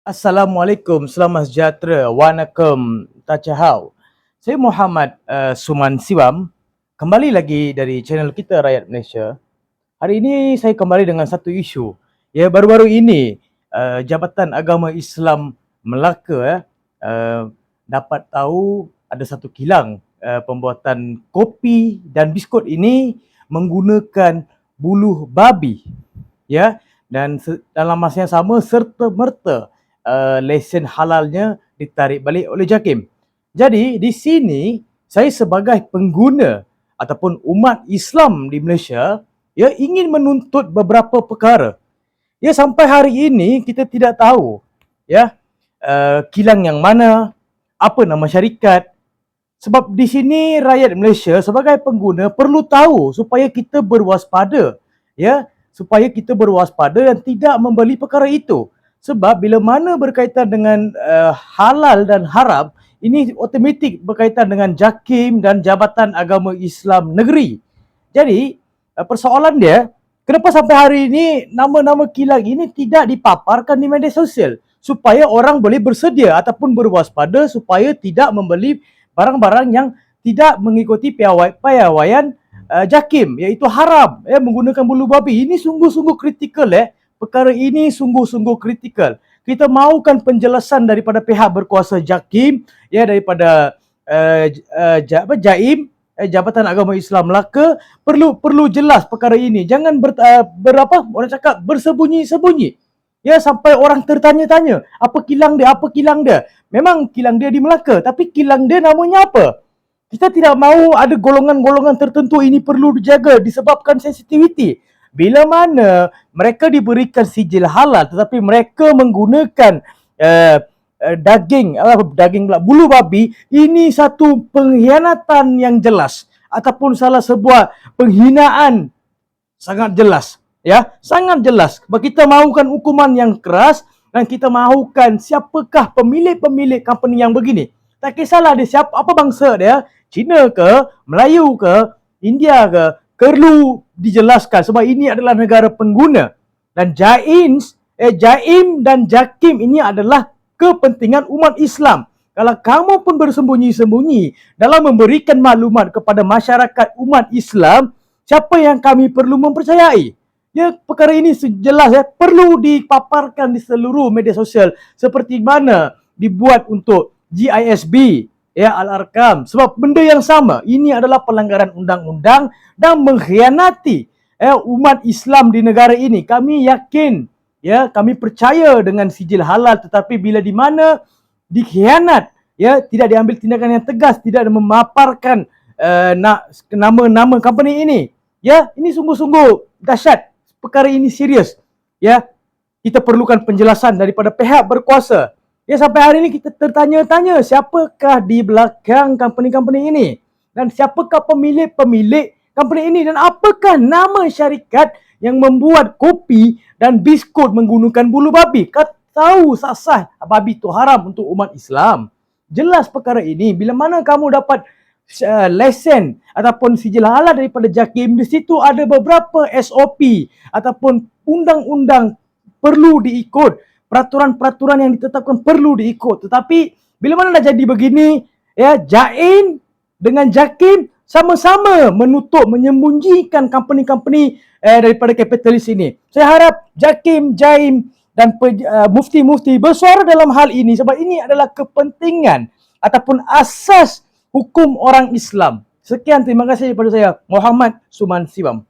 Assalamualaikum, selamat sejahtera. Wanakem, tachahau. Saya Muhammad Suman Siwam. Kembali lagi dari channel kita Rakyat Malaysia. Hari ini saya kembali dengan satu isu. Ya, baru-baru ini Jabatan Agama Islam Melaka dapat tahu ada satu kilang pembuatan kopi dan biskut ini menggunakan buluh babi. Ya, dan dalam masa yang sama serta-merta lesen halalnya ditarik balik oleh JAKIM. Jadi di sini saya sebagai pengguna ataupun umat Islam di Malaysia ingin menuntut beberapa perkara. Sampai hari ini kita tidak tahu kilang yang mana, apa nama syarikat. Sebab di sini rakyat Malaysia sebagai pengguna perlu tahu supaya kita berwaspada, supaya kita berwaspada dan tidak membeli perkara itu. Sebab bila mana berkaitan dengan halal dan haram, ini automatik berkaitan dengan JAKIM dan Jabatan Agama Islam Negeri. Jadi persoalan dia, kenapa sampai hari ini nama-nama kilang ini tidak dipaparkan di media sosial supaya orang boleh bersedia ataupun berwaspada supaya tidak membeli barang-barang yang tidak mengikuti piawaian JAKIM, iaitu haram menggunakan bulu babi. Ini sungguh-sungguh kritikal. Perkara ini sungguh-sungguh kritikal. Kita mahukan penjelasan daripada pihak berkuasa JAKIM, daripada JAIM, Jabatan Agama Islam Melaka, perlu jelas perkara ini. Jangan orang cakap bersembunyi-sembunyi. Sampai orang tertanya-tanya, apa kilang dia? Memang kilang dia di Melaka, tapi kilang dia namanya apa? Kita tidak mahu ada golongan-golongan tertentu ini perlu dijaga disebabkan sensitiviti. Bila mana mereka diberikan sijil halal tetapi mereka menggunakan bulu babi, ini satu pengkhianatan yang jelas ataupun salah sebuah penghinaan sangat jelas. Sangat jelas. Kita mahukan hukuman yang keras dan kita mahukan siapakah pemilik-pemilik company yang begini. Tak kisahlah dia siapa, apa bangsa dia, Cina ke, Melayu ke, India ke, perlu dijelaskan sebab ini adalah negara pengguna. Dan JAIM dan JAKIM ini adalah kepentingan umat Islam. Kalau kamu pun bersembunyi-sembunyi dalam memberikan maklumat kepada masyarakat umat Islam, siapa yang kami perlu mempercayai? Perkara ini jelas perlu dipaparkan di seluruh media sosial seperti mana dibuat untuk GISB, Al-Arkam. Sebab benda yang sama, ini adalah pelanggaran undang-undang dan mengkhianati umat Islam di negara ini. Kami yakin, kami percaya dengan sijil halal, tetapi bila di mana dikhianat, tidak diambil tindakan yang tegas, tidak memaparkan nama-nama company ini, ini sungguh-sungguh dahsyat. Perkara ini serius. Kita perlukan penjelasan daripada pihak berkuasa. Sampai hari ini kita tertanya-tanya siapakah di belakang company-company ini dan siapakah pemilik-pemilik company ini dan apakah nama syarikat yang membuat kopi dan biskut menggunakan bulu babi. Kau tahu sah babi itu haram untuk umat Islam. Jelas perkara ini. Bila mana kamu dapat lesen ataupun sijil halal daripada JAKIM, di situ ada beberapa SOP ataupun undang-undang perlu diikut, peraturan-peraturan yang ditetapkan perlu diikut. Tetapi bila mana dah jadi begini, JAIM dengan JAKIM sama-sama menutup, menyembunyikan company-company daripada kapitalis ini. Saya harap JAKIM, JAIM dan mufti-mufti bersuara dalam hal ini sebab ini adalah kepentingan ataupun asas hukum orang Islam. Sekian, terima kasih daripada saya, Muhammad Suman Siwam.